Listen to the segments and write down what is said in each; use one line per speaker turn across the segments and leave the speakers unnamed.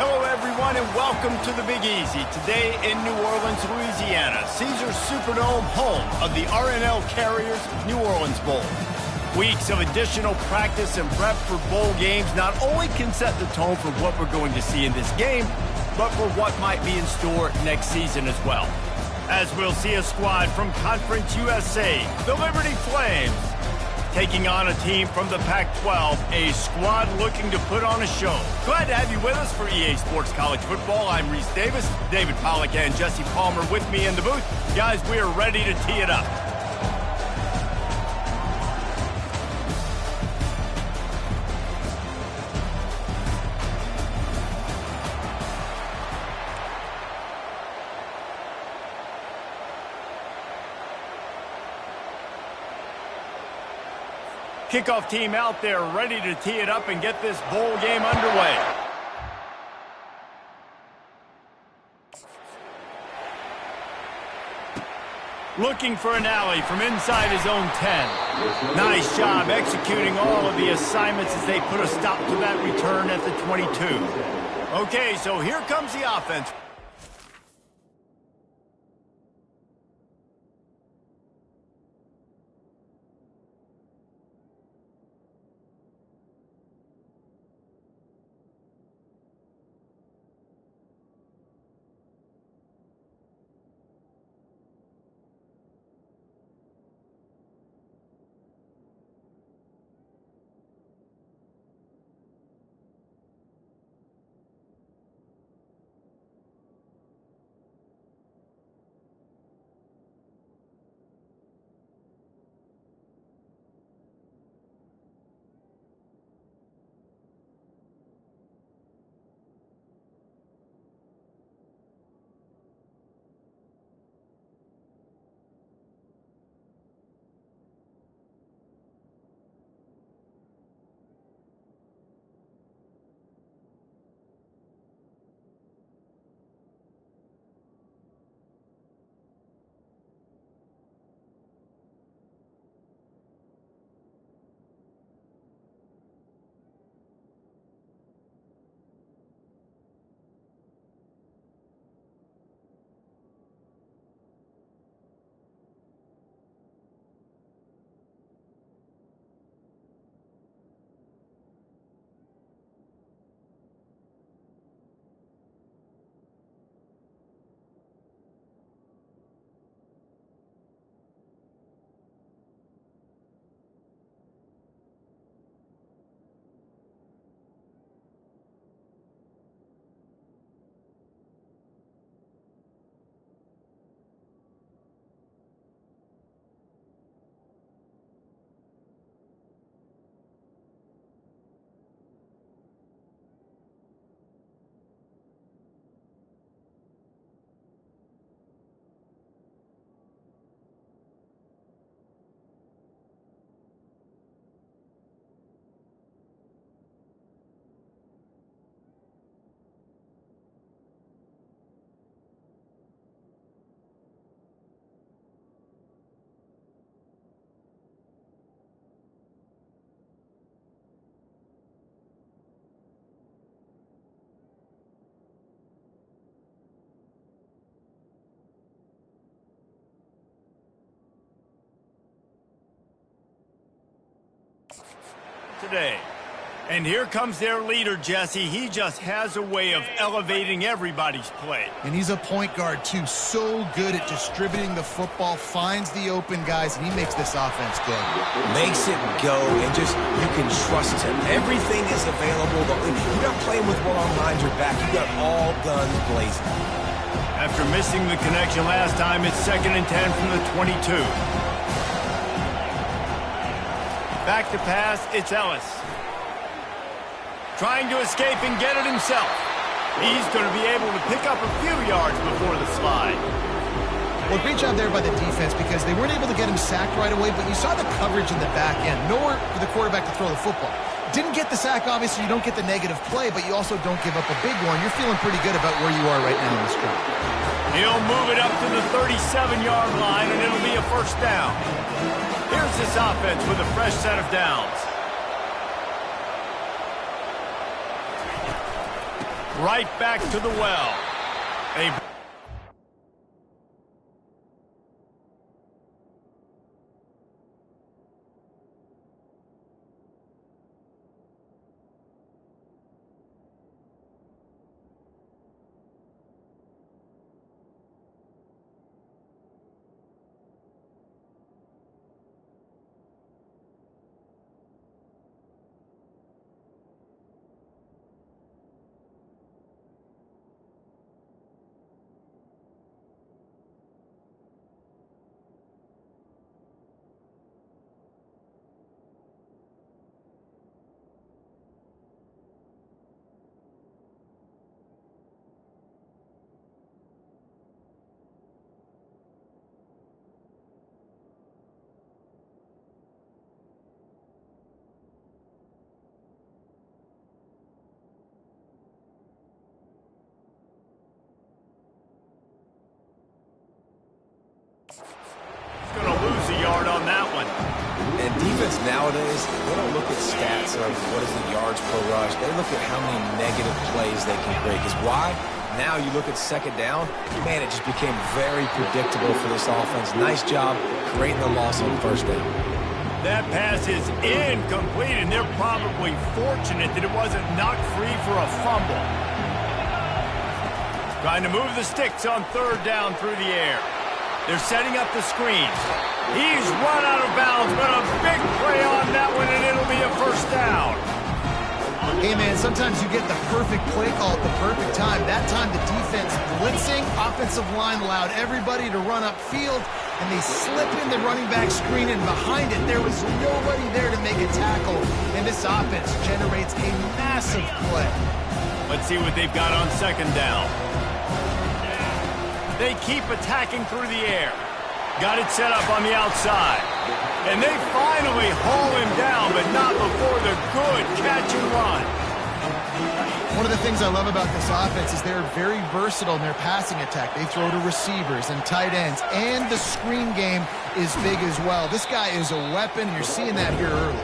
Hello, everyone, and welcome to the Big Easy. Today in New Orleans, Louisiana, Caesars Superdome, home of the RNL Carriers New Orleans Bowl. Weeks of additional practice and prep for bowl games not only can set the tone for what we're going to see in this game, but for what might be in store next season as well. As we'll see a squad from Conference USA, the Liberty Flames, taking on a team from the Pac-12, a squad looking to put on a show. Glad to have you with us for EA Sports College Football. I'm Reese Davis, David Pollack and Jesse Palmer with me in the booth. Guys, we are ready to tee it up. Kickoff team out there ready to tee it up and get this bowl game underway. Looking for an alley from inside his own 10. Nice job executing all of the assignments as they put a stop to that return at the 22. Okay, so here comes the offense. Today. And here comes their leader, Jesse. He just has a way of elevating everybody's play.
And he's a point guard, too. So good at distributing the football, finds the open guys, and he makes this offense go.
Makes it go, and just, you can trust him. Everything is available. You're not playing with one arm behind your back. You got all guns blazing.
After missing the connection last time, it's 2nd and 10 from the 22. Back to pass, it's Ellis. Trying to escape and get it himself. He's going to be able to pick up a few yards before the slide.
Well, great job there by the defense because they weren't able to get him sacked right away, but you saw the coverage in the back end. Nowhere for the quarterback to throw the football. Didn't get the sack, obviously. You don't get the negative play, but you also don't give up a big one. You're feeling pretty good about where you are right now in this drive.
He'll move it up to the 37-yard line, and it'll be a first down. Here's this offense with a fresh set of downs. Right back to the well. Going to lose a yard on that one.
And defense nowadays, they don't look at stats of what is the yards per rush. They look at how many negative plays they can create. Because why? Now you look at second down, man, it just became very predictable for this offense. Nice job creating the loss on first down.
That pass is incomplete, and they're probably fortunate that it wasn't knocked free for a fumble. Trying to move the sticks on third down through the air. They're setting up the screen. He's run out of bounds, but a big play on that one, and it'll be a first down.
Hey, man, sometimes you get the perfect play call at the perfect time. That time the defense blitzing, offensive line allowed everybody to run upfield, and they slip in the running back screen, and behind it there was nobody there to make a tackle, and this offense generates a massive play.
Let's see what they've got on second down. They keep attacking through the air. Got it set up on the outside. And they finally haul him down, but not before the good catch and run.
One of the things I love about this offense is they're very versatile in their passing attack. They throw to receivers and tight ends, and the screen game is big as well. This guy is a weapon. You're seeing that here early.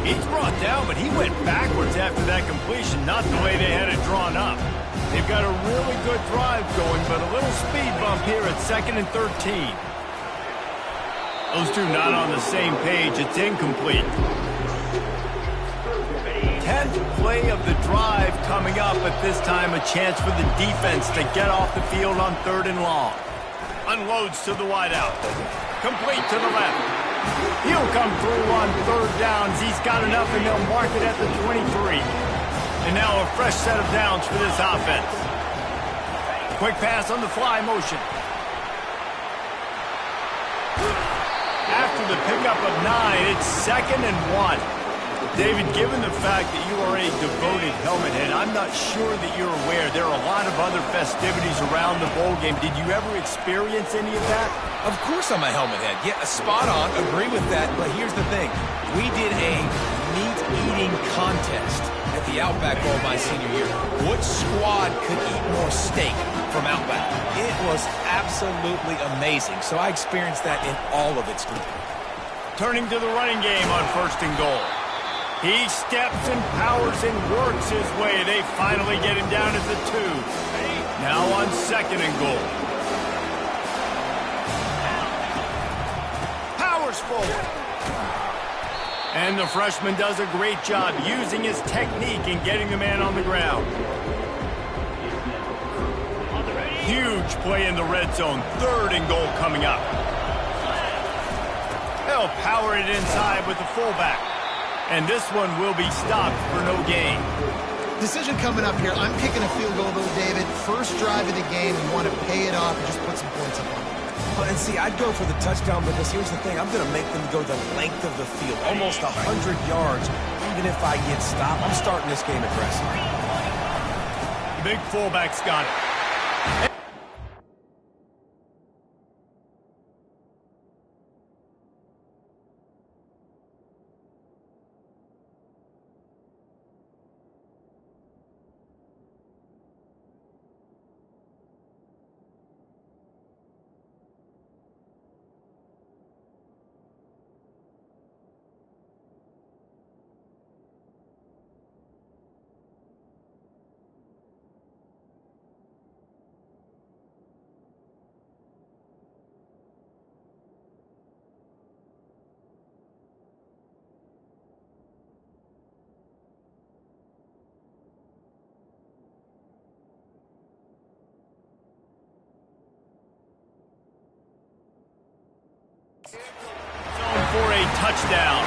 He's brought down, but he went backwards after that completion, not the way they had it drawn up. They've got a really good drive going, but a little speed bump here at 2nd and 13. Those two not on the same page. It's incomplete. 10th play of the drive coming up, but this time a chance for the defense to get off the field on 3rd and long. Unloads to the wideout. Complete to the left. He'll come through on 3rd downs. He's got enough, and they'll mark it at the 23. And now a fresh set of downs for this offense. Quick pass on the fly motion. After the pickup of 9, it's 2nd and 1. David, given the fact that you are a devoted helmet head, I'm not sure that you're aware there are a lot of other festivities around the bowl game. Did you ever experience any of that?
Of course I'm a helmet head. Yeah, spot on. Agree with that. But here's the thing. We did a meat-eating contest at the Outback Bowl my senior year. What squad could eat more steak from Outback? It was absolutely amazing. So I experienced that in all of its glory.
Turning to the running game on 1st and goal. He steps and powers and works his way. They finally get him down at the 2. Now on 2nd and goal. Powers forward. And the freshman does a great job using his technique and getting the man on the ground. Huge play in the red zone. 3rd and goal coming up. They'll power it inside with the fullback. And this one will be stopped for no gain.
Decision coming up here. I'm kicking a field goal, though, David. First drive of the game. You want to pay it off and just put some points up on it.
Well, and see, I'd go for the touchdown because here's the thing. I'm going to make them go the length of the field, almost 100 yards. Even if I get stopped, I'm starting this game aggressive.
Big fullback's got it. Zone for a touchdown.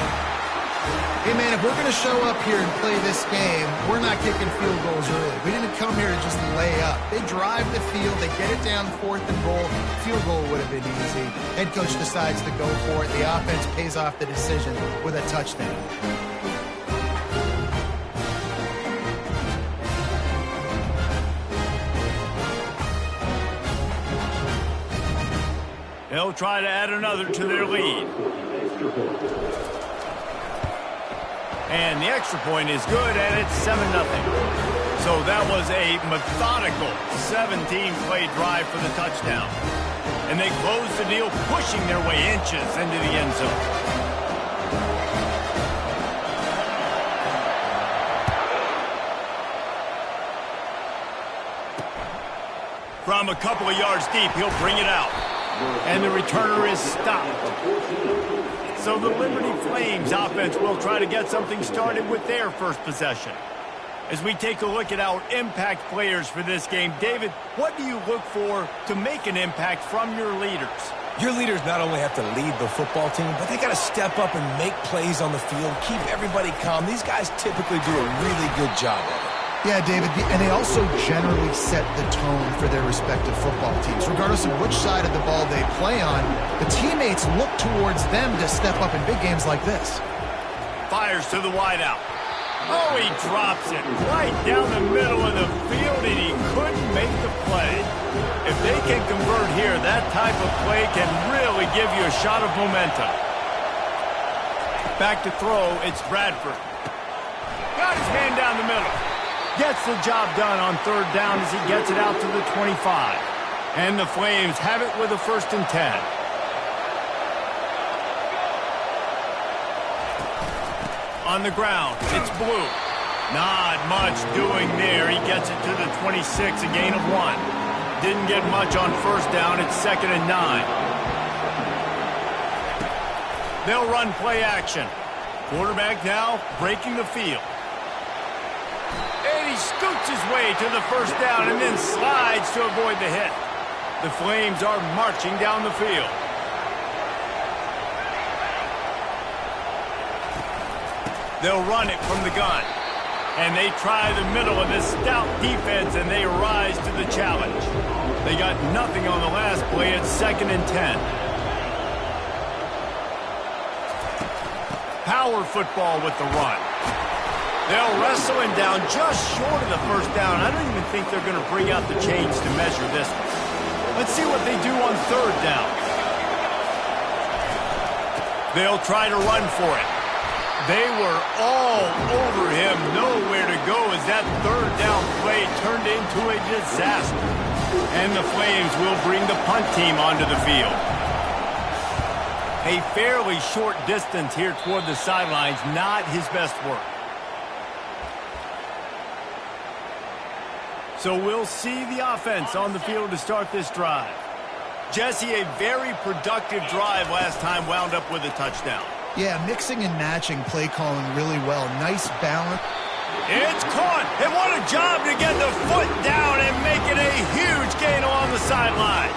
Hey, man, if we're going to show up here and play this game, we're not kicking field goals early. We didn't come here to just lay up. They drive the field. They get it down 4th and goal. Field goal would have been easy. Head coach decides to go for it. The offense pays off the decision with a touchdown.
They'll try to add another to their lead. And the extra point is good, and it's 7-0. So that was a methodical 17-play drive for the touchdown. And they close the deal, pushing their way inches into the end zone. From a couple of yards deep, he'll bring it out. And the returner is stopped. So the Liberty Flames offense will try to get something started with their first possession. As we take a look at our impact players for this game, David, what do you look for to make an impact from your leaders?
Your leaders not only have to lead the football team, but they got to step up and make plays on the field, keep everybody calm. These guys typically do a really good job of it.
Yeah, David, and they also generally set the tone for their respective football teams. Regardless of which side of the ball they play on, the teammates look towards them to step up in big games like this.
Fires to the wideout. Oh, he drops it right down the middle of the field, and he couldn't make the play. If they can convert here, that type of play can really give you a shot of momentum. Back to throw, it's Bradford. Got his man down the middle. Gets the job done on 3rd down as he gets it out to the 25. And the Flames have it with a 1st and 10. On the ground, it's Blue. Not much doing there. He gets it to the 26, a gain of 1. Didn't get much on 1st down. It's 2nd and 9. They'll run play action. Quarterback now breaking the field. And he scoots his way to the 1st down and then slides to avoid the hit. The Flames are marching down the field. They'll run it from the gun. And they try the middle of this stout defense, and they rise to the challenge. They got nothing on the last play. It's 2nd and 10. Power football with the run. They'll wrestle him down just short of the 1st down. I don't even think they're going to bring out the chains to measure this one. Let's see what they do on 3rd down. They'll try to run for it. They were all over him, nowhere to go as that 3rd down play turned into a disaster. And the Flames will bring the punt team onto the field. A fairly short distance here toward the sidelines, not his best work. So we'll see the offense on the field to start this drive. Jesse, a very productive drive last time, wound up with a touchdown.
Yeah, mixing and matching play calling really well. Nice balance.
It's caught, and what a job to get the foot down and make it a huge gain along the sideline.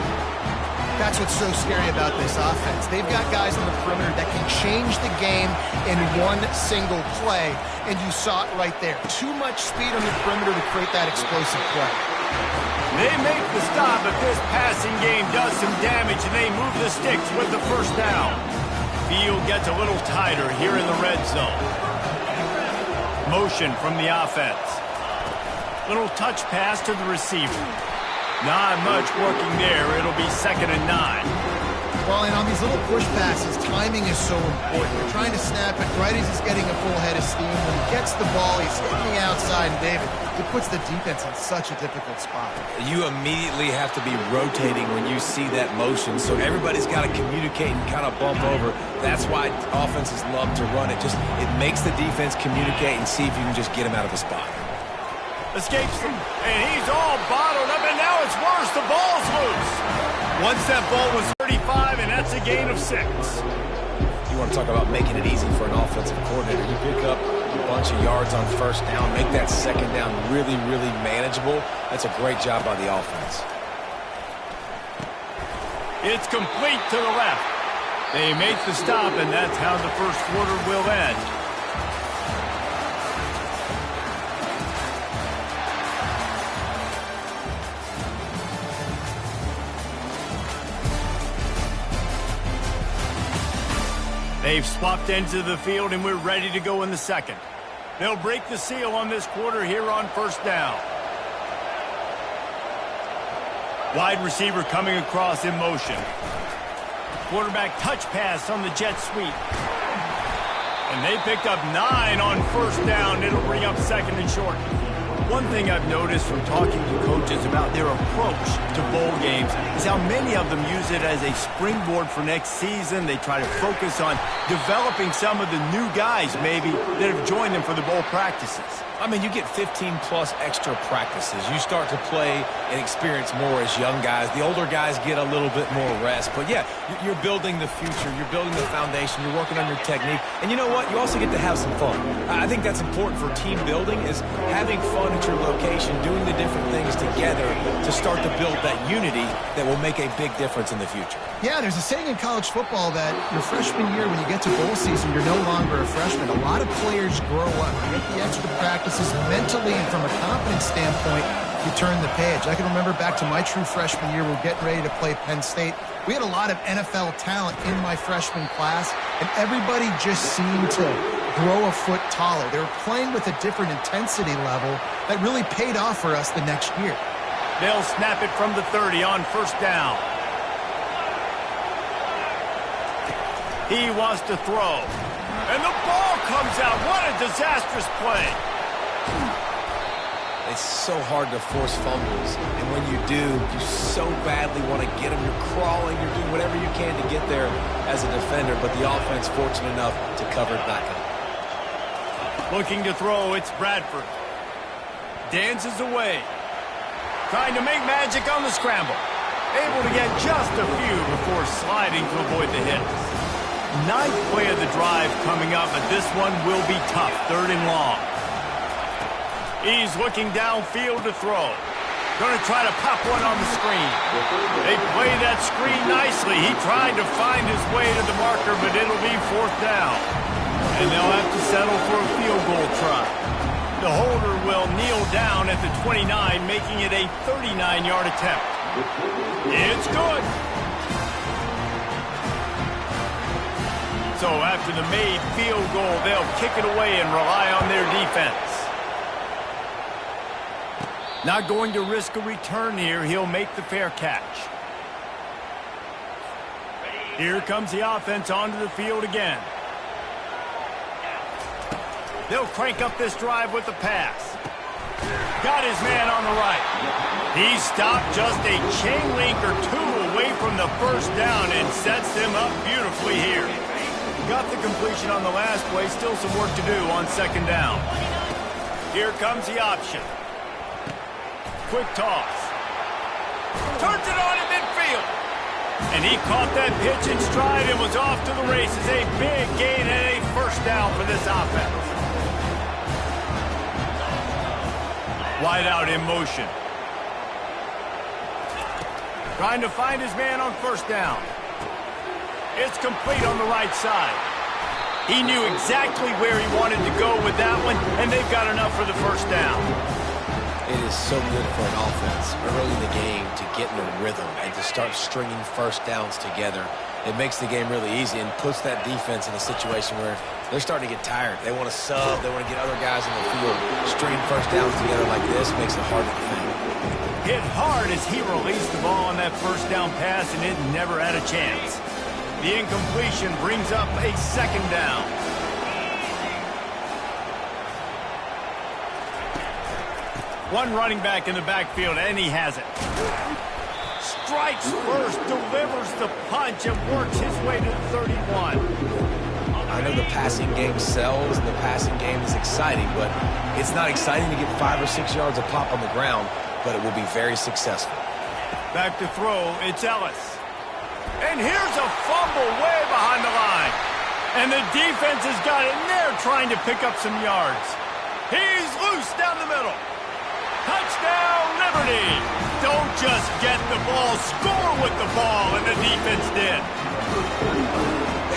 That's what's so scary about this offense. They've got guys on the perimeter that can change the game in one single play, and you saw it right there. Too much speed on the perimeter to create that explosive play.
They make the stop, but this passing game does some damage, and they move the sticks with the 1st down. Field gets a little tighter here in the red zone. Motion from the offense. Little touch pass to the receiver. Not much working there. It'll be 2nd and 9.
Well, and on these little push passes, timing is so important. You're trying to snap it right as he's getting a full head of steam. When he gets the ball, he's hitting the outside, and David, it puts the defense in such a difficult spot.
You immediately have to be rotating when you see that motion, so everybody's got to communicate and kind of bump over. That's why offenses love to run it. It makes the defense communicate and see if you can just get him out of a spot.
Escapes them, and he's all bottled up, and now it's worse. The ball's loose. Once that ball was 35, and that's a gain of 6.
You want to talk about making it easy for an offensive coordinator. You pick up a bunch of yards on 1st down, make that 2nd down really, really manageable. That's a great job by the offense.
It's complete to the left. They make the stop, and that's how the first quarter will end. They've swapped ends of the field, and we're ready to go in the second. They'll break the seal on this quarter here on first down. Wide receiver coming across in motion. Quarterback touch pass on the jet sweep. And they picked up 9 on first down. It'll bring up second and short. One thing I've noticed from talking to coaches about their approach to bowl games is how many of them use it as a springboard for next season. They try to focus on developing some of the new guys maybe that have joined them for the bowl practices.
I mean, you get 15-plus extra practices. You start to play and experience more as young guys. The older guys get a little bit more rest. But, yeah, you're building the future. You're building the foundation. You're working on your technique. And you know what? You also get to have some fun. I think that's important for team building is having fun at your location, doing the different things together to start to build that unity that will make a big difference in the future.
Yeah, there's a saying in college football that your freshman year, when you get to bowl season, you're no longer a freshman. A lot of players grow up, get the extra practices mentally, and from a confidence standpoint, you turn the page. I can remember back to my true freshman year, we're getting ready to play Penn State. We had a lot of NFL talent in my freshman class, and everybody just seemed to grow a foot taller. They were playing with a different intensity level that really paid off for us the next year.
They'll snap it from the 30 on first down. He wants to throw. And the ball comes out. What a disastrous play.
It's so hard to force fumbles, and when you do, you so badly want to get them. You're crawling, you're doing whatever you can to get there as a defender, but the offense fortunate enough to cover it back up.
Looking to throw, it's Bradford. Dances away. Trying to make magic on the scramble. Able to get just a few before sliding to avoid the hit. 9th play of the drive coming up, but this one will be tough. 3rd and long. He's looking downfield to throw. Going to try to pop one on the screen. They play that screen nicely. He tried to find his way to the marker, but it'll be 4th down. And they'll have to settle for a field goal try. The holder will kneel down at the 29, making it a 39-yard attempt. It's good. So after the made field goal, they'll kick it away and rely on their defense. Not going to risk a return here. He'll make the fair catch. Here comes the offense onto the field again. They'll crank up this drive with the pass. Got his man on the right. He stopped just a chain link or 2 away from the first down and sets them up beautifully here. Got the completion on the last play. Still some work to do on 2nd down. Here comes the option. Quick toss. Turns it on in midfield. And he caught that pitch in stride and was off to the races. A big gain and a first down for this offense. Wide out in motion. Trying to find his man on first down. It's complete on the right side. He knew exactly where he wanted to go with that one, and they've got enough for the first down.
It is so good for an offense early in the game to get in a rhythm and to start stringing first downs together. It makes the game really easy and puts that defense in a situation where they're starting to get tired. They want to sub. They want to get other guys in the field. Stringing first downs together like this makes it hard to defend.
Hit hard as he released the ball on that first down pass, and it never had a chance. The incompletion brings up a 2nd down. One running back in the backfield, and he has it. Strikes first, delivers the punch, and works his way to the 31.
I know the passing game sells, and the passing game is exciting, but it's not exciting to get 5 or 6 yards of pop on the ground, but it will be very successful.
Back to throw, it's Ellis. And here's a fumble way behind the line. And the defense has got it, and they're trying to pick up some yards. He's loose down the middle. Touchdown, Liberty! Don't just get the ball, score with the ball, and the defense did.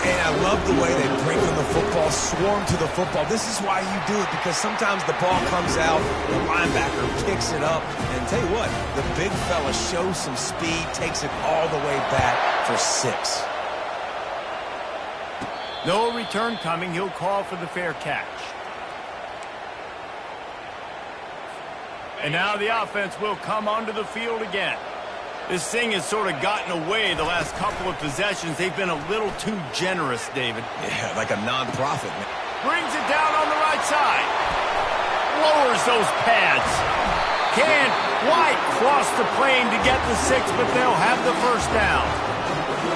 And I love the way they bring on the football, swarm to the football. This is why you do it, because sometimes the ball comes out, the linebacker picks it up, and tell you what, the big fella shows some speed, takes it all the way back for 6.
No return coming. He'll call for the fair catch. And now the offense will come onto the field again. This thing has sort of gotten away the last couple of possessions. They've been a little too generous, David.
Yeah, like a non-profit, man.
Brings it down on the right side. Lowers those pads. Can White cross the plane to get the 6, but they'll have the first down.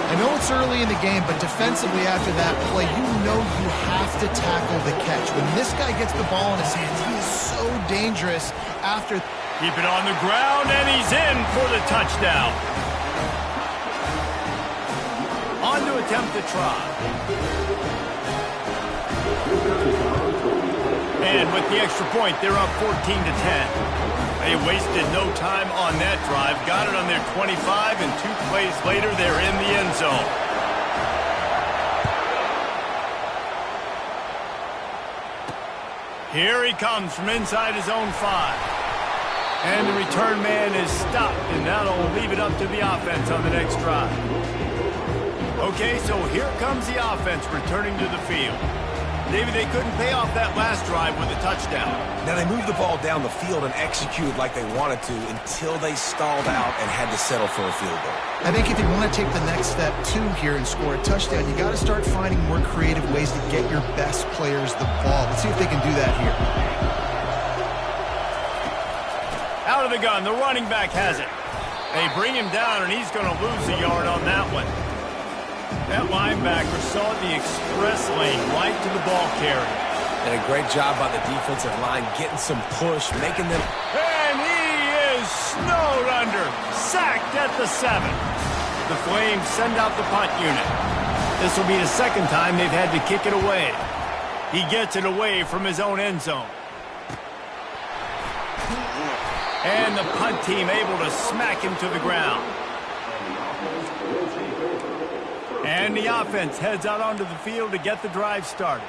I know it's early in the game, but defensively after that play, you know you have to tackle the catch. When this guy gets the ball in his hands, he is so dangerous after...
Keep it on the ground, and he's in for the touchdown. On to attempt the try. And with the extra point, they're up 14-10. They wasted no time on that drive. Got it on their 25, and 2 plays later, they're in the end zone. Here he comes from inside his own 5. And the return man is stopped, and that'll leave it up to the offense on the next drive. Okay, so here comes the offense returning to the field. David, they couldn't pay off that last drive with a touchdown.
Now, they moved the ball down the field and executed like they wanted to until they stalled out and had to settle for a field goal.
I think if you want to take the next step, too, here and score a touchdown, you got to start finding more creative ways to get your best players the ball. Let's see if they can do that here.
Out of the gun, the running back has it. They bring him down, and he's going to lose a yard on that one. That linebacker saw the express lane right to the ball carrier.
And a great job by the defensive line getting some push, making them...
And he is snowed under, sacked at the 7. The Flames send out the punt unit. This will be the second time they've had to kick it away. He gets it away from his own end zone. And the punt team able to smack him to the ground. And the offense heads out onto the field to get the drive started.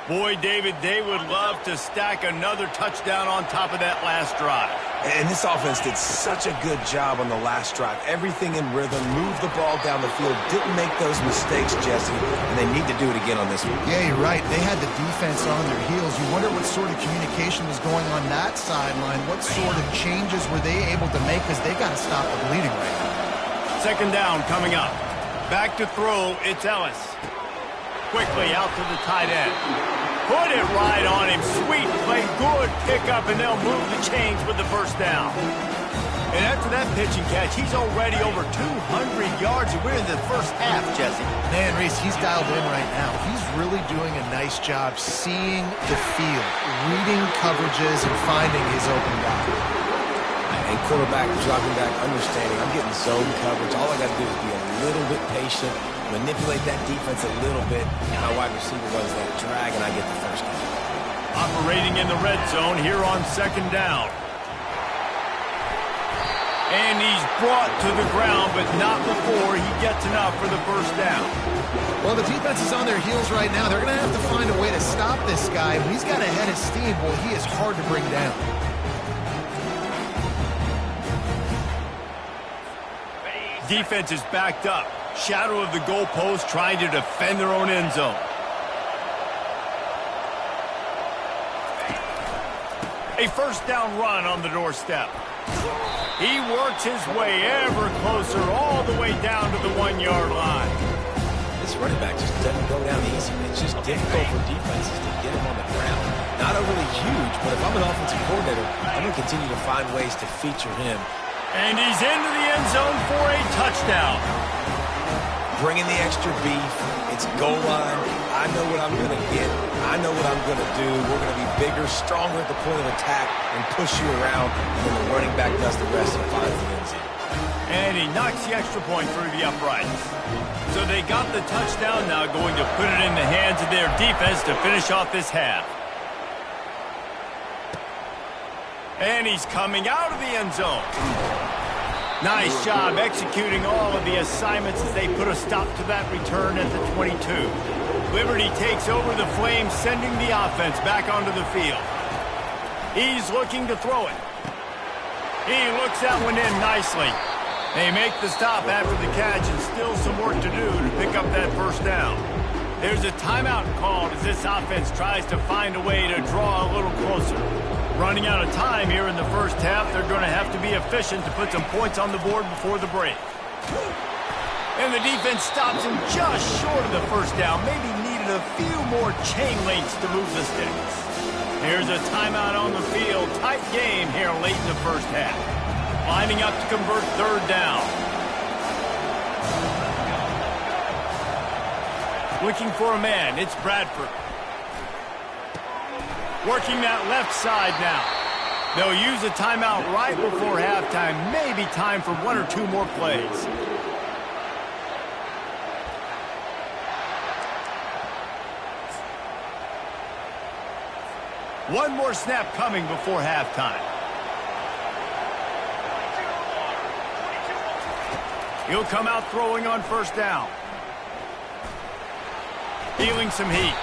Boy, David, they would love to stack another touchdown on top of that last drive.
And this offense did such a good job on the last drive. Everything in rhythm, moved the ball down the field, didn't make those mistakes, Jesse, and they need to do it again on this one.
Yeah, you're right. They had the defense on their heels. You wonder what sort of communication was going on that sideline. What sort of changes were they able to make, because they got to stop the bleeding right now.
Second down coming up. Back to throw, it's Ellis. Quickly out to the tight end. Put it right on him. Sweet play, good pickup, and they'll move the chains with the first down. And after that pitch and catch, he's already over 200 yards, and we're in the first half, Jesse.
Man, Reese, he's dialed in right now. He's really doing a nice job seeing the field, reading coverages, and finding his open guy.
And quarterback, dropping back, understanding, I'm getting zone coverage. All I got to do is be a little bit patient, manipulate that defense a little bit, and my wide receiver runs that drag, and I get the first down.
Operating in the red zone here on second down. And he's brought to the ground, but not before he gets enough for the first down.
Well, the defense is on their heels right now. They're going to have to find a way to stop this guy. When he's got a head of steam, boy, he is hard to bring down.
Defense is backed up. Shadow of the goalpost, trying to defend their own end zone. A first down run on the doorstep. He works his way ever closer all the way down to the 1-yard line.
This running back just doesn't go down easy. It's just difficult for defenses to get him on the ground. Not overly huge, but if I'm an offensive coordinator, I'm going to continue to find ways to feature him.
And he's into the end zone for a touchdown.
Bringing the extra beef. It's goal line. I know what I'm going to get. I know what I'm going to do. We're going to be bigger, stronger at the point of attack and push you around. And then the running back does the rest and finds the end zone.
And he knocks the extra point through the uprights. So they got the touchdown, now going to put it in the hands of their defense to finish off this half. And he's coming out of the end zone. Nice job executing all of the assignments as they put a stop to that return at the 22. Liberty takes over the Flames, sending the offense back onto the field. He's looking to throw it. He looks that one in nicely. They make the stop after the catch and still some work to do to pick up that first down. There's a timeout called as this offense tries to find a way to draw a little closer. Running out of time here in the first half, they're going to have to be efficient to put some points on the board before the break. And the defense stops him just short of the first down. Maybe needed a few more chain links to move the sticks. Here's a timeout on the field. Tight game here late in the first half. Lining up to convert third down. Looking for a man. It's Bradford. Working that left side now. They'll use a timeout right before halftime. Maybe time for one or two more plays. One more snap coming before halftime. He'll come out throwing on first down. Feeling some heat.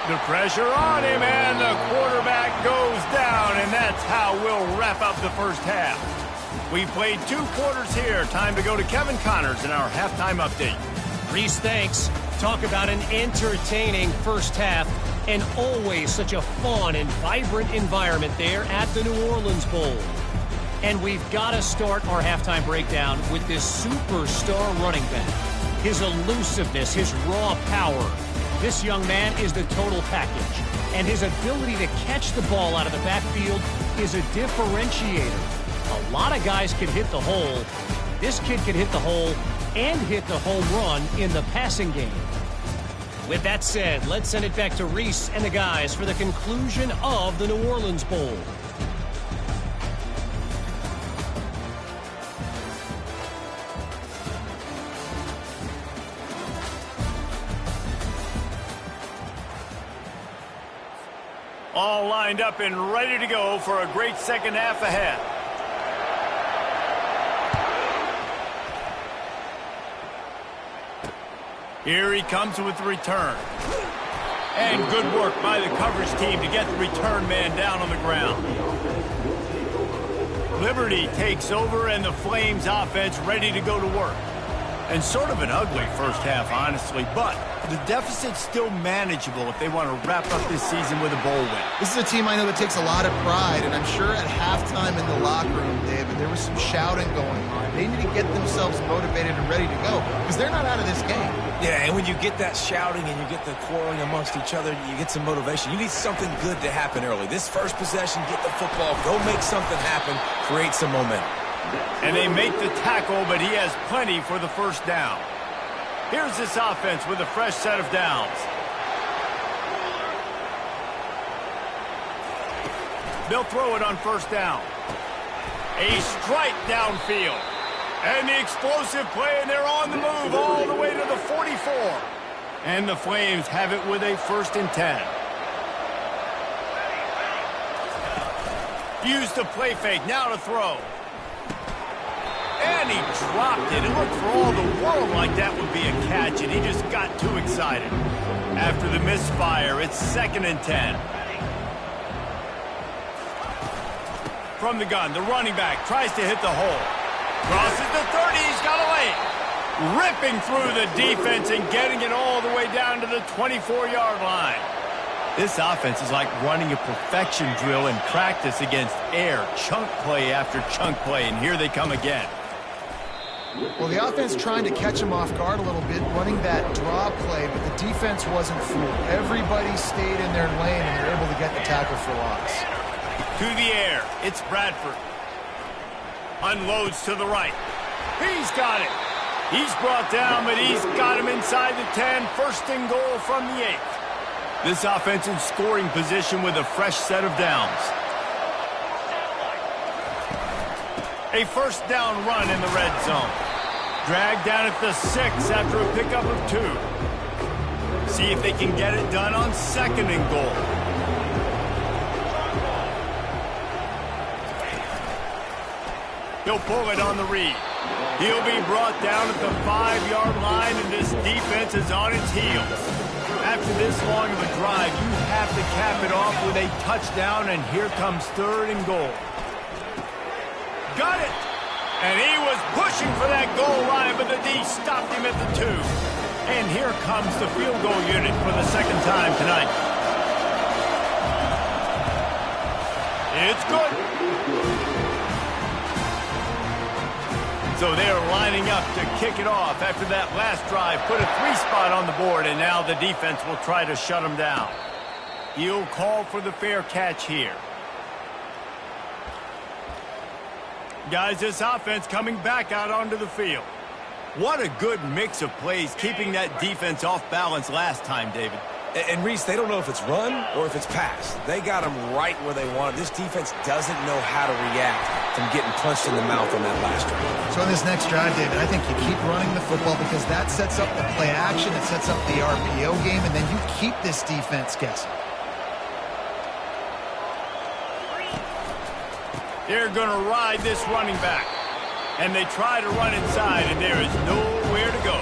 The pressure on him, and the quarterback goes down, and that's how we'll wrap up the first half. We played 2 quarters here. Time to go to Kevin Connors in our halftime update.
Reese, thanks. Talk about an entertaining first half, and always such a fun and vibrant environment there at the New Orleans Bowl. And we've got to start our halftime breakdown with this superstar running back. His elusiveness, his raw power. This young man is the total package, and his ability to catch the ball out of the backfield is a differentiator. A lot of guys can hit the hole. This kid can hit the hole and hit the home run in the passing game. With that said, let's send it back to Reese and the guys for the conclusion of the New Orleans Bowl.
All lined up and ready to go for a great second half ahead. Here he comes with the return. And good work by the coverage team to get the return man down on the ground. Liberty takes over and the Flames offense ready to go to work. And sort of an ugly first half, honestly, but the deficit's still manageable if they want to wrap up this season with a bowl win.
This is a team I know that takes a lot of pride, and I'm sure at halftime in the locker room, David, there was some shouting going on. They need to get themselves motivated and ready to go, because they're not out of this game.
Yeah, and when you get that shouting and you get the quarreling amongst each other, you get some motivation. You need something good to happen early. This first possession, get the football, go make something happen, create some momentum.
And they make the tackle, but he has plenty for the first down. Here's this offense with a fresh set of downs. They'll throw it on first down. A strike downfield. And the explosive play, and they're on the move all the way to the 44. And the Flames have it with a 1st and 10. Use the play fake, now to throw. And he dropped it. It looked for all the world like that would be a catch, and he just got too excited. After the misfire, it's 2nd and 10. From the gun, the running back tries to hit the hole. Crosses the 30, he's got a lane. Ripping through the defense and getting it all the way down to the 24-yard line. This offense is like running a perfection drill in practice against air. Chunk play after chunk play, and here they come again.
Well, the offense trying to catch him off guard a little bit, running that draw play, but the defense wasn't fooled. Everybody stayed in their lane, and they're able to get the tackle for loss.
To the air, it's Bradford. Unloads to the right. He's got it. He's brought down, but he's got him inside the 10. 1st and goal from the 8. This offense in scoring position with a fresh set of downs. A 1st down run in the red zone. Dragged down at the 6 after a pickup of 2. See if they can get it done on 2nd and goal. He'll pull it on the read. He'll be brought down at the 5-yard line, and this defense is on its heels. After this long of a drive, you have to cap it off with a touchdown, and here comes 3rd and goal. Got it! And he was pushing for that goal line, but the D stopped him at the 2. And here comes the field goal unit for the 2nd time tonight. It's good. So they're lining up to kick it off after that last drive. Put a 3-spot on the board, and now the defense will try to shut them down. He'll call for the fair catch here. Guys, this offense coming back out onto the field. What a good mix of plays, keeping that defense off balance last time, David.
And Reese, they don't know if it's run or if it's pass. They got them right where they want it. This defense doesn't know how to react from getting punched in the mouth on that last drive.
So in this next drive, David, I think you keep running the football because that sets up the play action, it sets up the RPO game, and then you keep this defense guessing.
They're going to ride this running back. And they try to run inside, and there is nowhere to go.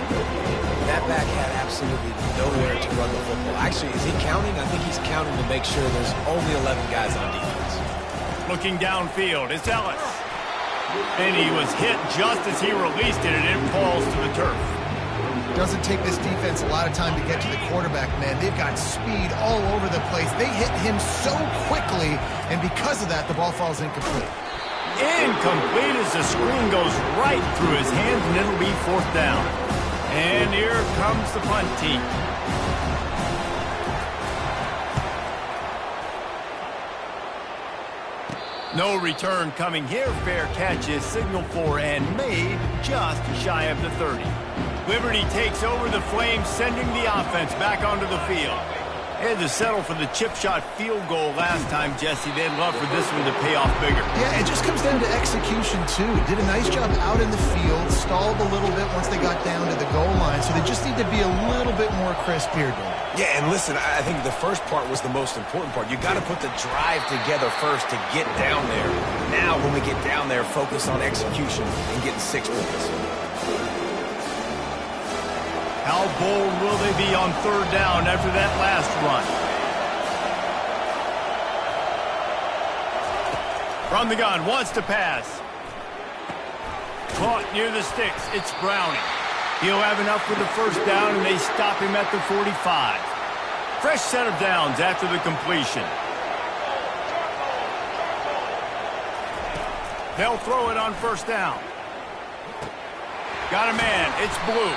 That back had absolutely nowhere to run the football. Actually, is he counting? I think he's counting to make sure there's only 11 guys on defense.
Looking downfield, it's Ellis. And he was hit just as he released it, and it falls to the turf.
Doesn't take this defense a lot of time to get to the quarterback, man. They've got speed all over the place. They hit him so quickly, and because of that, the ball falls incomplete.
Incomplete as the screen goes right through his hands, and it'll be 4th down. And here comes the punt team. No return coming here. Fair catch is signaled for and made just shy of the 30. Liberty takes over the Flames, sending the offense back onto the field. They had to settle for the chip shot field goal last time, Jesse. They'd love for this one to pay off bigger.
Yeah, it just comes down to execution, too. Did a nice job out in the field, stalled a little bit once they got down to the goal line, so they just need to be a little bit more crisp here, Dave.
Yeah, and listen, I think the first part was the most important part. You got to put the drive together first to get down there. Now, when we get down there, focus on execution and getting 6 points.
How bold will they be on 3rd down after that last run? From the gun, wants to pass. Caught near the sticks. It's Browning. He'll have enough for the 1st down, and they stop him at the 45. Fresh set of downs after the completion. They'll throw it on 1st down. Got a man. It's Blue.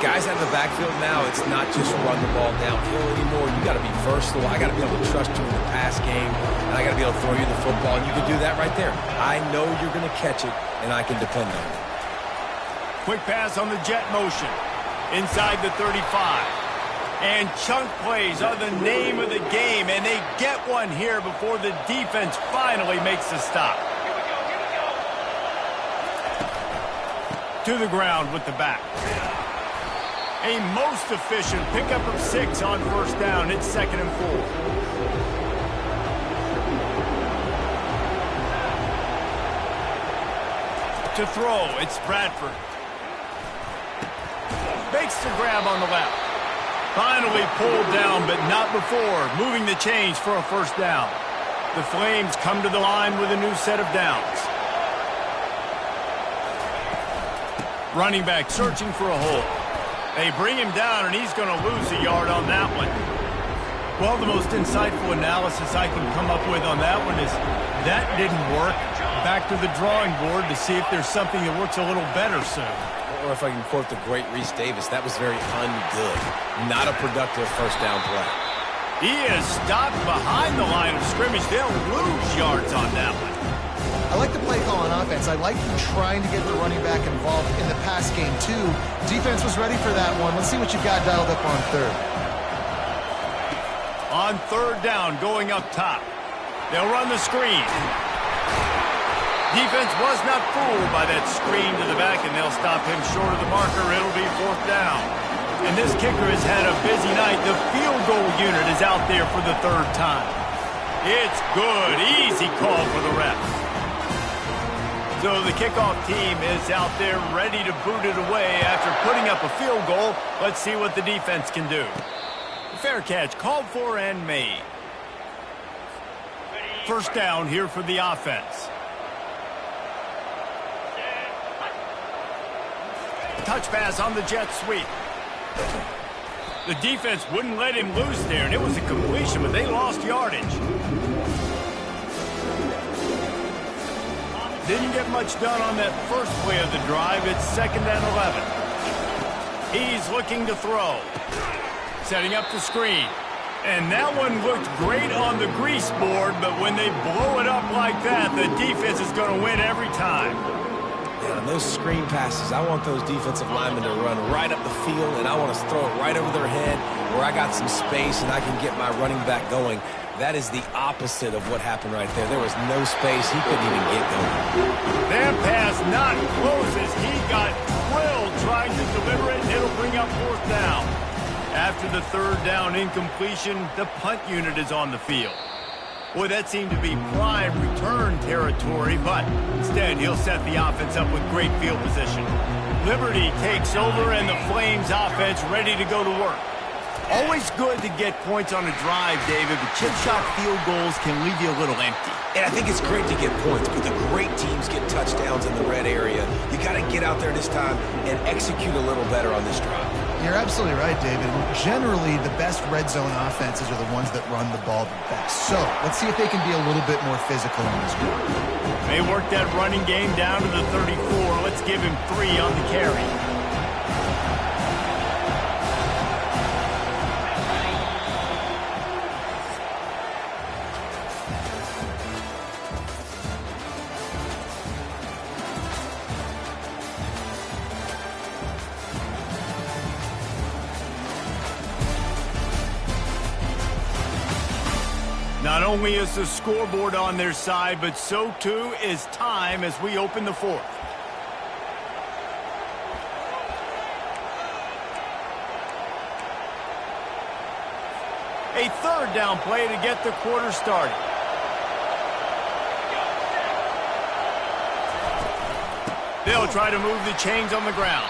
Guys out of the backfield now, it's not just run the ball downhill anymore. You got to be versatile. I got to be able to trust you in the pass game, and I got to be able to throw you the football, and you can do that right there. I know you're going to catch it, and I can depend on it.
Quick pass on the jet motion. Inside the 35. And chunk plays are the name of the game, and they get one here before the defense finally makes the stop. To the ground with the back. A most efficient pickup of 6 on 1st down. It's 2nd and 4. To throw, it's Bradford. Makes the grab on the left. Finally pulled down, but not before. Moving the chains for a 1st down. The Flames come to the line with a new set of downs. Running back searching for a hole. They bring him down, and he's going to lose a yard on that one. Well, the most insightful analysis I can come up with on that one is that didn't work. Back to the drawing board to see if there's something that works a little better soon.
Or if I can quote the great Reese Davis, that was very ungood. Not a productive 1st down play.
He is stopped behind the line of scrimmage. They'll lose yards on that one.
I like the play call on offense. I like you trying to get the running back involved in the pass game, too. Defense was ready for that one. Let's see what you've got dialed up on 3rd.
On 3rd down, going up top. They'll run the screen. Defense was not fooled by that screen to the back, and they'll stop him short of the marker. It'll be 4th down. And this kicker has had a busy night. The field goal unit is out there for the 3rd time. It's good. Easy call for the refs. So the kickoff team is out there ready to boot it away after putting up a field goal. Let's see what the defense can do. Fair catch called for and made. First down here for the offense. Touch pass on the jet sweep. The defense wouldn't let him loose there, and it was a completion, but they lost yardage. Didn't get much done on that first play of the drive. It's 2nd and 11. He's looking to throw. Setting up the screen. And that one looked great on the grease board, but when they blow it up like that, the defense is going to win every time.
Yeah, on those screen passes, I want those defensive linemen to run right up the field, and I want to throw it right over their head where I got some space and I can get my running back going. That is the opposite of what happened right there. There was no space. He couldn't even get going.
That pass not close as he got drilled trying to deliver it, and it'll bring up 4th down. After the 3rd down incompletion, the punt unit is on the field. Boy, that seemed to be prime return territory, but instead he'll set the offense up with great field position. Liberty takes over, and the Flames offense ready to go to work. Always good to get points on a drive, David, but chip shot field goals can leave you a little empty.
And I think it's great to get points, but the great teams get touchdowns in the red area. You got to get out there this time and execute a little better on this drive.
You're absolutely right, David. Generally, the best red zone offenses are the ones that run the ball the best. So let's see if they can be a little bit more physical in this one.
They work that running game down to the 34. Let's give him 3 on the carry. Not only is the scoreboard on their side, but so too is time as we open the 4th. A 3rd down play to get the quarter started. They'll try to move the chains on the ground.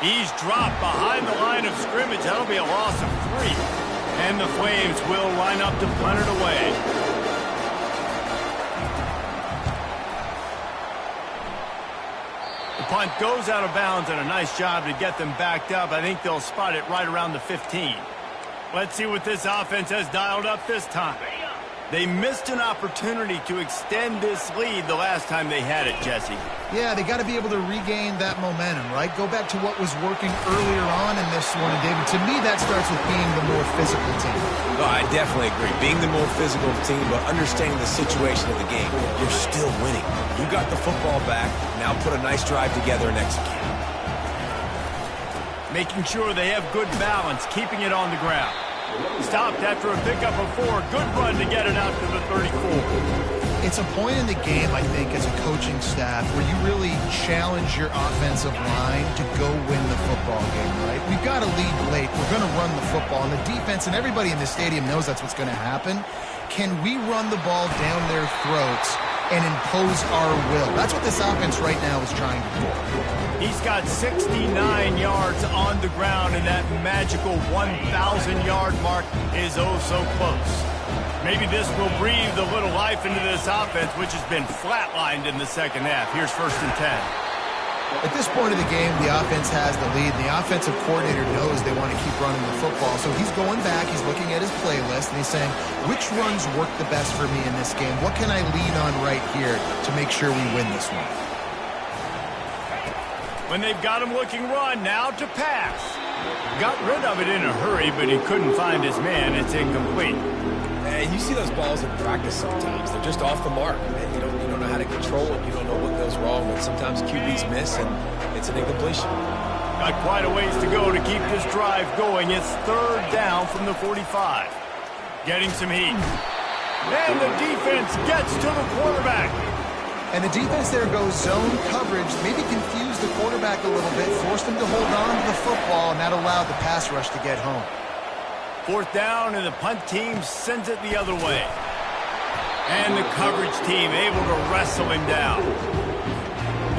He's dropped behind the line of scrimmage. That'll be a loss of 3. And the Flames will line up to punt it away. The punt goes out of bounds, and a nice job to get them backed up. I think they'll spot it right around the 15. Let's see what this offense has dialed up this time. They missed an opportunity to extend this lead the last time they had it, Jesse.
Yeah, they got to be able to regain that momentum, right? Go back to what was working earlier on in this one, and David, to me, that starts with being the more physical team.
Oh, I definitely agree. Being the more physical team, but understanding the situation of the game. You're still winning. You got the football back. Now put a nice drive together and execute.
Making sure they have good balance, keeping it on the ground. Stopped after a pickup of 4. Good run to get it out to the 34.
It's a point in the game, I think, as a coaching staff where you really challenge your offensive line to go win the football game, right? We've got to lead late. We're going to run the football. And the defense and everybody in the stadium knows that's what's going to happen. Can we run the ball down their throats and impose our will? That's what this offense right now is trying to do.
He's got 69 yards on the ground, and that magical 1,000-yard mark is oh so close. Maybe this will breathe a little life into this offense, which has been flatlined in the 2nd half. Here's 1st and 10.
At this point of the game, the offense has the lead. The offensive coordinator knows they want to keep running the football. So he's going back, he's looking at his playlist, and he's saying, which runs work the best for me in this game? What can I lean on right here to make sure we win this one?
When they've got him looking run, now to pass. Got rid of it in a hurry, but he couldn't find his man. It's incomplete.
And you see those balls in practice sometimes. They're just off the mark. And you don't know how to control it. You don't know what goes wrong. But sometimes QBs miss, and it's an incompletion.
Got quite a ways to go to keep this drive going. It's 3rd down from the 45. Getting some heat. And the defense gets to the quarterback.
And the defense there goes zone coverage, maybe confused the quarterback a little bit, forced him to hold on to the football, and that allowed the pass rush to get home.
4th down, and the punt team sends it the other way. And the coverage team able to wrestle him down.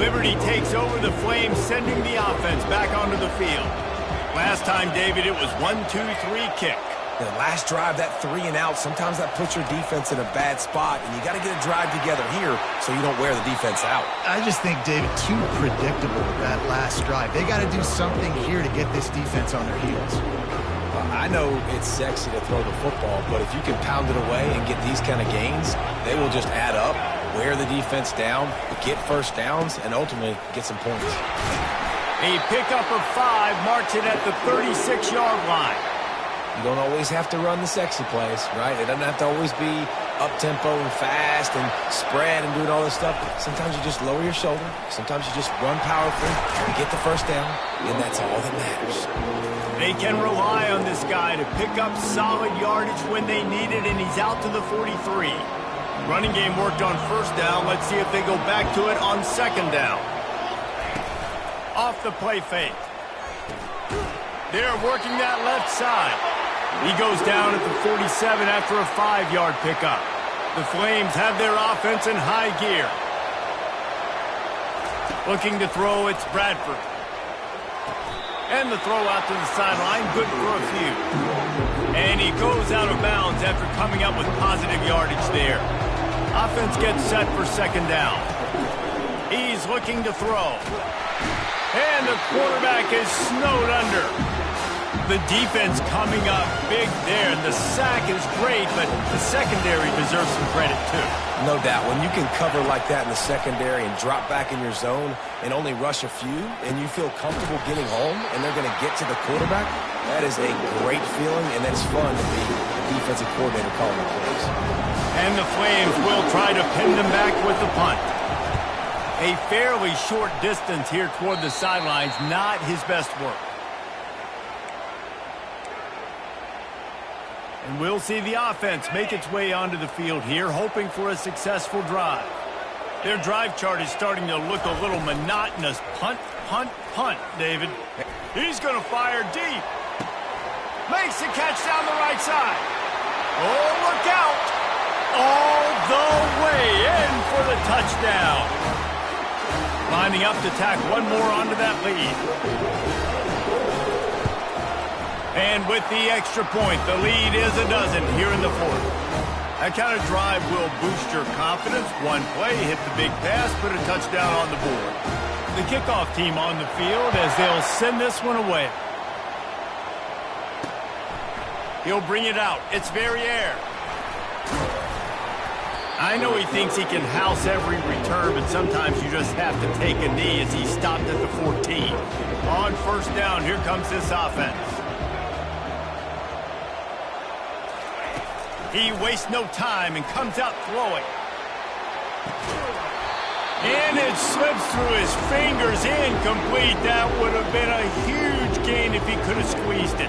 Liberty takes over the Flames, sending the offense back onto the field. Last time, David, it was 1-2-3 kick.
The last drive, that 3 and out, sometimes that puts your defense in a bad spot, and you got to get a drive together here so you don't wear the defense out.
I just think, David, too predictable with that last drive. They got to do something here to get this defense on their heels.
I know it's sexy to throw the football, but if you can pound it away and get these kind of gains, they will just add up, wear the defense down, get first downs, and ultimately get some points.
A pickup of 5 marks it at the 36-yard line.
You don't always have to run the sexy plays, right? It doesn't have to always be up-tempo and fast and spread and doing all this stuff. Sometimes you just lower your shoulder. Sometimes you just run powerfully and get the first down, and that's all that matters.
They can rely on this guy to pick up solid yardage when they need it, and he's out to the 43. Running game worked on first down. Let's see if they go back to it on second down. Off the play fake. They're working that left side. He goes down at the 47 after a 5-yard pickup. The Flames have their offense in high gear. Looking to throw, it's Bradford. And the throw out to the sideline, good for a few. And he goes out of bounds after coming up with positive yardage there. Offense gets set for second down. He's looking to throw. And the quarterback is snowed under. The defense coming up big there. The sack is great, but the secondary deserves some credit too.
No doubt. When you can cover like that in the secondary and drop back in your zone and only rush a few, and you feel comfortable getting home, and they're going to get to the quarterback, that is a great feeling, and that's fun to be the defensive coordinator calling the plays.
And the Flames will try to pin them back with the punt. A fairly short distance here toward the sidelines, not his best work. And we'll see the offense make its way onto the field here, hoping for a successful drive. Their drive chart is starting to look a little monotonous. Punt, punt, punt, David. He's going to fire deep. Makes the catch down the right side. Oh, look out. All the way in for the touchdown. Lining up to tack one more onto that lead. And with the extra point, the lead is a dozen here in the fourth. That kind of drive will boost your confidence. One play, hit the big pass, put a touchdown on the board. The kickoff team on the field as they'll send this one away. He'll bring it out. It's Verrier. I know he thinks he can house every return, but sometimes you just have to take a knee as he stopped at the 14. On first down, here comes this offense. He wastes no time and comes out throwing. And it slips through his fingers, incomplete. That would have been a huge gain if he could have squeezed it.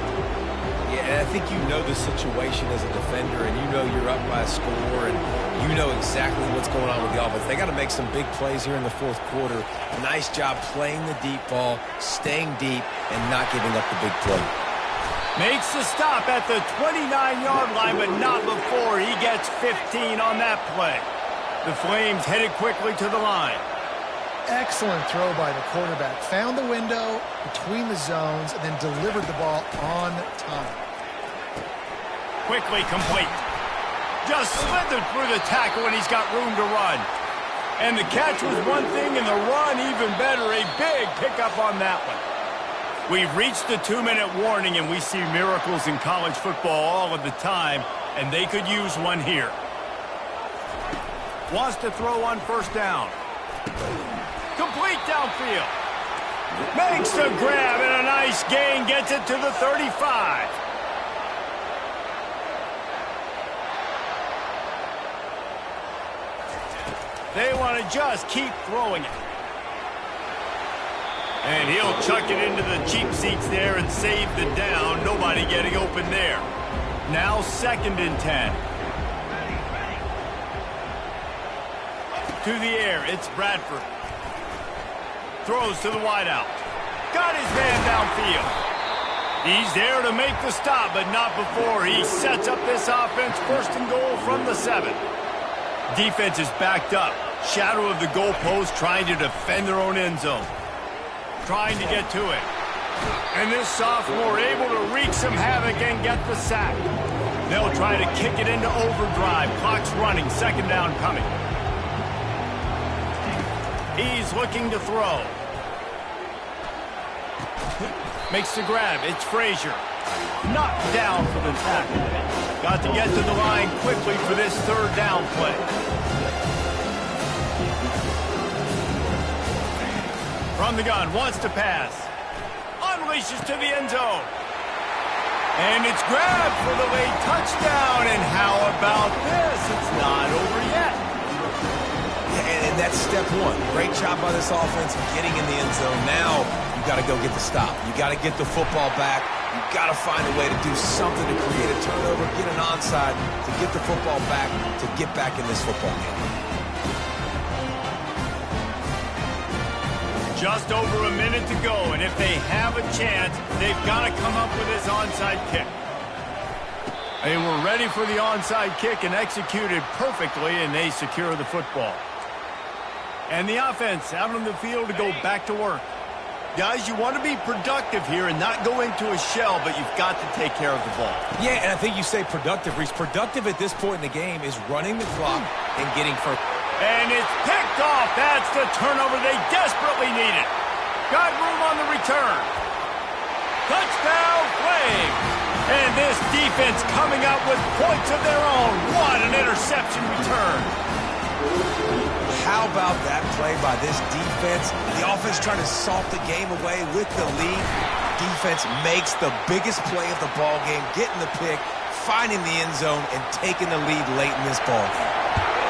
Yeah, I think you know the situation as a defender, and you know you're up by a score, and you know exactly what's going on with the offense. They got to make some big plays here in the fourth quarter. Nice job playing the deep ball, staying deep, and not giving up the big play.
Makes the stop at the 29-yard line, but not before he gets 15 on that play. The Flames headed quickly to the line.
Excellent throw by the quarterback. Found the window between the zones and then delivered the ball on time.
Quickly complete. Just slithered through the tackle and he's got room to run. And the catch was one thing and the run even better. A big pickup on that one. We've reached the 2-minute warning, and we see miracles in college football all of the time, and they could use one here. Wants to throw on first down. Complete downfield. Makes the grab, and a nice gain gets it to the 35. They want to just keep throwing it. And he'll chuck it into the cheap seats there and save the down. Nobody getting open there. Now 2nd and 10. To the air, it's Bradford. Throws to the wideout. Got his man downfield. He's there to make the stop, but not before he sets up this offense. 1st and goal from the 7. Defense is backed up. Shadow of the goalpost, trying to defend their own end zone. Trying to get to it. And this sophomore able to wreak some havoc and get the sack. They'll try to kick it into overdrive. Clock's running. Second down coming. He's looking to throw. Makes the grab. It's Frazier. Knocked down for the tackle. Got to get to the line quickly for this third down play. From the gun, wants to pass. Unleashes to the end zone. And it's grabbed for the late touchdown. And how about this? It's not over yet.
Yeah, and that's step one. Great job by this offense getting in the end zone. Now you got to go get the stop. You got to get the football back. You got to find a way to do something to create a turnover, get an onside, to get the football back, to get back in this football game.
Just over a minute to go, and if they have a chance, they've got to come up with this onside kick. They were ready for the onside kick and executed perfectly, and they secure the football. And the offense out on the field to go back to work. Guys, you want to be productive here and not go into a shell, but you've got to take care of the ball.
Yeah, and I think you say productive, Reese. Productive at this point in the game is running the clock and getting first.
And it's picked off. That's the turnover they desperately needed. Got room on the return. Touchdown, Flames. And this defense coming up with points of their own. What an interception return.
How about that play by this defense? The offense trying to salt the game away with the lead. Defense makes the biggest play of the ball game, getting the pick, finding the end zone, and taking the lead late in this ball game.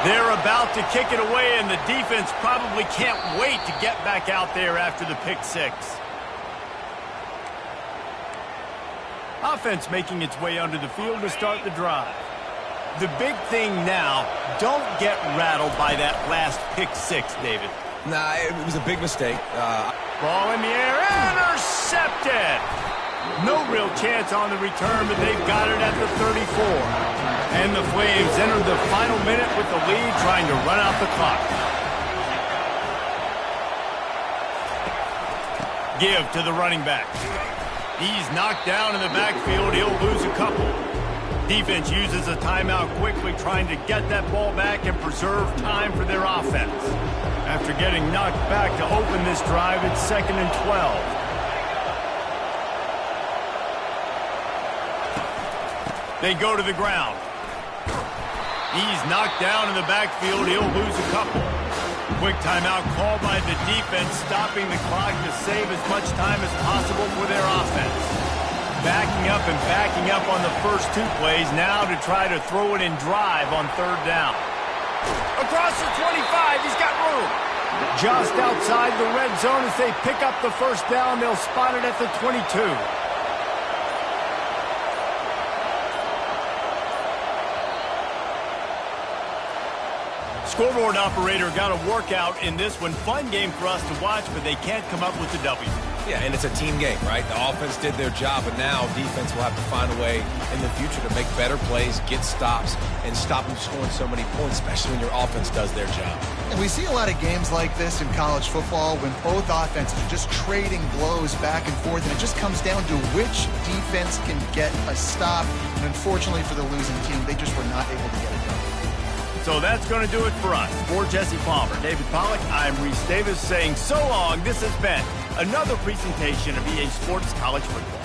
They're about to kick it away, and the defense probably can't wait to get back out there after the pick six. Offense making its way onto the field to start the drive. The big thing now, don't get rattled by that last pick six, David.
Nah, it was a big mistake.
Ball in the air, intercepted! No real chance on the return, but they've got it at the 34. And the Flames enter the final minute with the lead, trying to run out the clock. Give to the running back. He's knocked down in the backfield. He'll lose a couple. Defense uses a timeout quickly, trying to get that ball back and preserve time for their offense. After getting knocked back to open this drive, it's 2nd and 12. They go to the ground. He's knocked down in the backfield. He'll lose a couple. Quick timeout called by the defense, stopping the clock to save as much time as possible for their offense. Backing up and backing up on the first two plays, now to try to throw it in drive on third down. Across the 25, he's got room. Just outside the red zone as they pick up the first down. They'll spot it at the 22. Scoreboard operator got a workout in this one. Fun game for us to watch, but they can't come up with the W.
Yeah, and it's a team game, right? The offense did their job, but now defense will have to find a way in the future to make better plays, get stops, and stop them scoring so many points, especially when your offense does their job.
And we see a lot of games like this in college football when both offenses are just trading blows back and forth, and it just comes down to which defense can get a stop. And unfortunately for the losing team, they just were not able to get it done.
So that's going to do it for us. For Jesse Palmer, David Pollack, I'm Reese Davis saying so long. This has been another presentation of EA Sports College Football.